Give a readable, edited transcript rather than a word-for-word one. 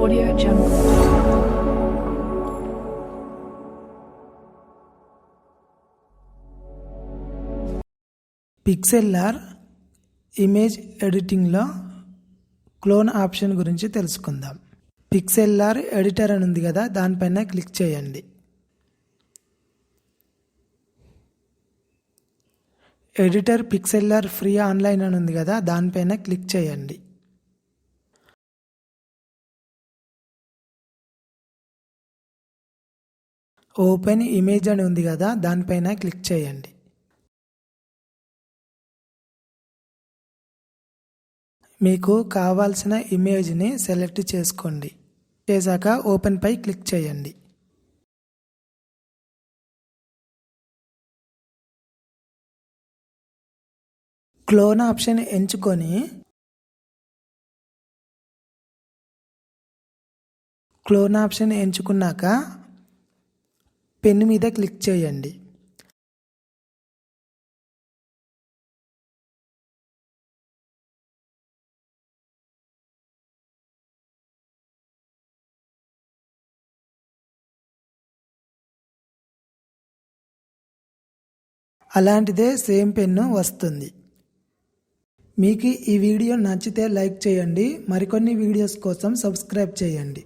Audio Jungle. Pixlr image ఎడిటింగ్లో clone option గురించి తెలుసుకుందాం. పిక్సెల్లార్ ఎడిటర్ అని ఉంది కదా, దానిపైన క్లిక్ చేయండి. ఎడిటర్ పిక్సెల్లార్ ఫ్రీ ఆన్లైన్ అని ఉంది కదా, దానిపైన క్లిక్ చేయండి. ఓపెన్ ఇమేజ్ అని ఉంది కదా, దానిపైన క్లిక్ చేయండి. మీకు కావాల్సిన ఇమేజ్ని సెలెక్ట్ చేసుకోండి. చేశాక ఓపెన్ పై క్లిక్ చేయండి. క్లోన్ ఆప్షన్ ఎంచుకొని క్లోన్ ఆప్షన్ ఎంచుకున్నాక పెన్ మీద క్లిక్ చేయండి. అలాంటిదే సేమ్ పెన్ను వస్తుంది. మీకు ఈ వీడియో నచ్చితే లైక్ చేయండి. మరికొన్ని వీడియోస్ కోసం సబ్స్క్రైబ్ చేయండి.